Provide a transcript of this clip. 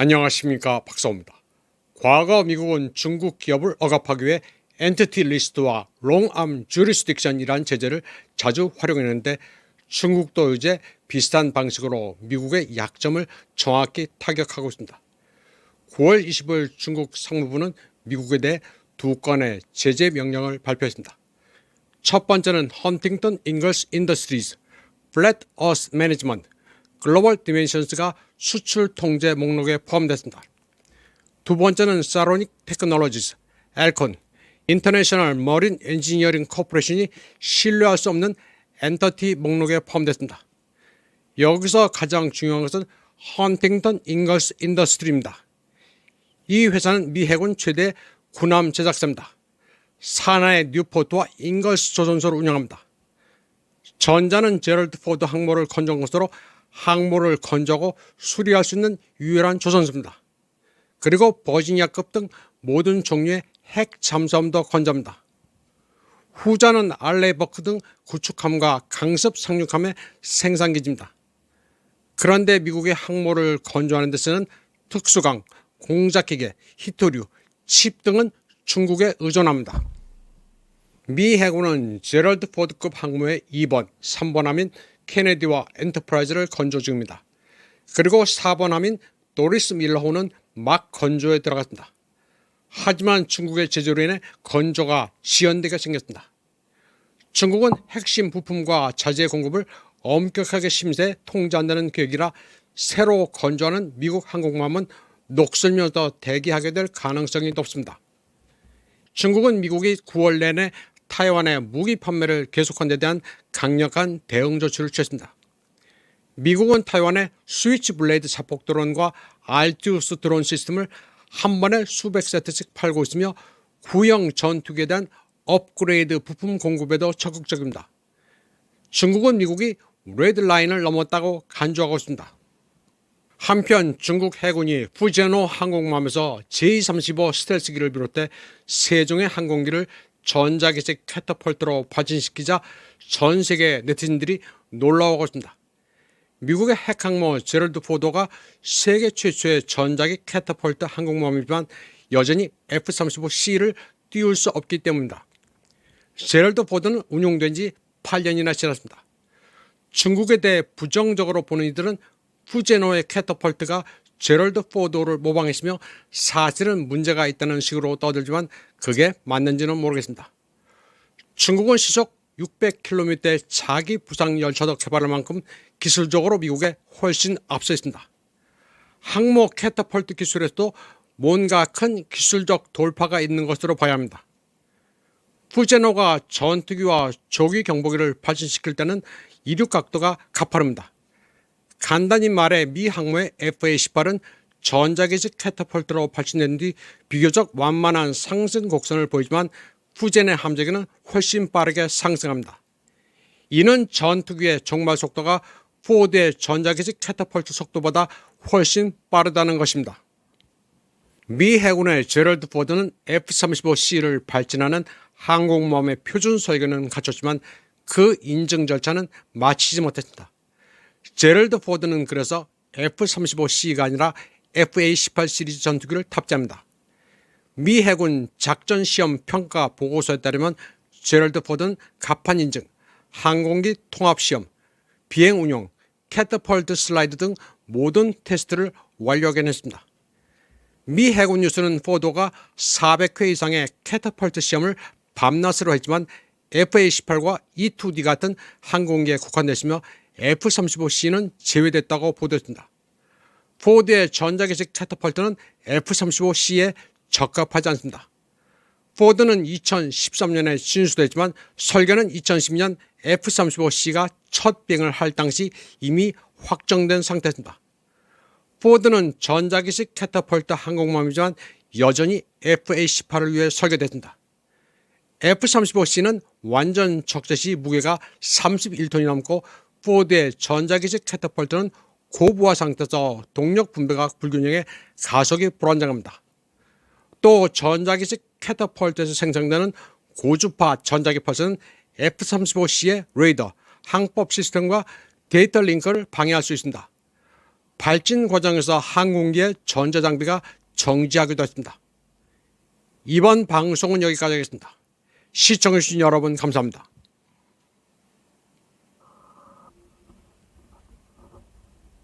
안녕하십니까, 박사호입니다. 과거 미국은 중국 기업을 억압하기 위해 엔티티 리스트와 롱암 주리스딕션이라는 제재를 자주 활용했는데 중국도 이제 비슷한 방식으로 미국의 약점을 정확히 타격하고 있습니다. 9월 20일 중국 상무부는 미국에 대해 2건의 제재 명령을 발표했습니다. 첫 번째는 헌팅턴 잉글스 인더스트리즈, 플랫 어스 매니지먼트, 글로벌 디멘션스가 수출 통제 목록에 포함됐습니다. 두 번째는 사로닉 테크놀로지스, 엘콘, 인터내셔널 머린 엔지니어링 코퍼레이션이 신뢰할 수 없는 엔터티 목록에 포함됐습니다. 여기서 가장 중요한 것은 헌팅턴 잉글스 인더스트리입니다. 이 회사는 미 해군 최대 군함 제작사입니다. 산하의 뉴포트와 잉글스 조선소를 운영합니다. 전자는 제럴드 포드 항모를 건조한 것으로 항모를 건조하고 수리할 수 있는 유일한 조선소입니다. 그리고 버지니아급 등 모든 종류의 핵 잠수함도 건조합니다. 후자는 알레버크 등 구축함과 강습 상륙함의 생산기지입니다. 그런데 미국의 항모를 건조하는 데 쓰는 특수강, 공작기계, 히토류, 칩 등은 중국에 의존합니다. 미 해군은 제럴드 포드급 항모의 2번, 3번 함인 케네디와 엔터프라이즈를 건조 중입니다. 그리고 4번 함인 도리스 밀러호는 막 건조에 들어갔습니다. 하지만 중국의 제재로 인해 건조가 지연되게 생겼습니다. 중국은 핵심 부품과 자재 공급을 엄격하게 심사해 통제한다는 계획이라 새로 건조하는 미국 항공모함은 녹슬면서 대기하게 될 가능성이 높습니다. 중국은 미국이 9월 내내 타이완에 무기 판매를 계속한 데 대한 강력한 대응 조치를 취했습니다. 미국은 타이완에 스위치 블레이드 자폭 드론과 알티우스 드론 시스템을 한 번에 수백 세트씩 팔고 있으며 구형 전투기에 대한 업그레이드 부품 공급에도 적극적입니다. 중국은 미국이 레드라인을 넘었다고 간주하고 있습니다. 한편 중국 해군이 푸젠호 항공모함에서 J-35 스텔스기를 비롯해 세 종의 항공기를 전자기식 캐터펄트로 발진시키자 전 세계 네티즌들이 놀라워하고 있습니다. 미국의 핵항모 제럴드 포드가 세계 최초의 전자기 캐터펄트 항공모함이지만 여전히 F-35C를 띄울 수 없기 때문입니다. 제럴드 포드는 운용된 지 8년이나 지났습니다. 중국에 대해 부정적으로 보는 이들은 푸제노의 캐터펄트가 제럴드 포드를 모방했으며 사실은 문제가 있다는 식으로 떠들지만 그게 맞는지는 모르겠습니다. 중국은 시속 600km의 자기 부상 열차도 개발할 만큼 기술적으로 미국에 훨씬 앞서 있습니다. 항모 캐터펄트 기술에서도 뭔가 큰 기술적 돌파가 있는 것으로 봐야 합니다. 푸제노가 전투기와 조기 경보기를 발진시킬 때는 이륙 각도가 가파릅니다. 간단히 말해 미 항모의 F-18은 전자기식 캐터펄트로 발진된 뒤 비교적 완만한 상승 곡선을 보이지만 푸젠의 함재기는 훨씬 빠르게 상승합니다. 이는 전투기의 종말 속도가 포드의 전자기식 캐터펄트 속도보다 훨씬 빠르다는 것입니다. 미 해군의 제럴드 포드는 F-35C를 발진하는 항공모함의 표준 설계는 갖췄지만 그 인증 절차는 마치지 못했습니다. 제럴드 포드는 그래서 F-35C가 아니라 FA-18 시리즈 전투기를 탑재합니다. 미 해군 작전시험 평가 보고서에 따르면 제럴드 포드는 갑판 인증, 항공기 통합시험, 비행운용, 캐터펄트 슬라이드 등 모든 테스트를 완료하겠습니다. 미 해군 뉴스는 포드가 400회 이상의 캐터펄트 시험을 밤낮으로 했지만 FA-18과 E-2D 같은 항공기에 국한됐으며 F-35C는 제외됐다고 보도했습니다. 포드의 전자기식 캐터펄트는 F-35C에 적합하지 않습니다. 포드는 2013년에 신수됐지만 설계는 2010년 F-35C가 첫 비행을 할 당시 이미 확정된 상태입니다. 포드는 전자기식 캐터펄트 항공모함이지만 여전히 FA-18을 위해 설계됐습니다. F-35C는 완전 적재 시 무게가 31톤이 넘고 포드의 전자기식 캐터펄트는 고부하 상태에서 동력 분배가 불균형해 가속이 불안정합니다. 또 전자기식 캐터펄트에서 생성되는 고주파 전자기 펄스는 F-35C의 레이더, 항법 시스템과 데이터 링크를 방해할 수 있습니다. 발진 과정에서 항공기의 전자장비가 정지하기도 했습니다. 이번 방송은 여기까지 하겠습니다. 시청해주신 여러분 감사합니다.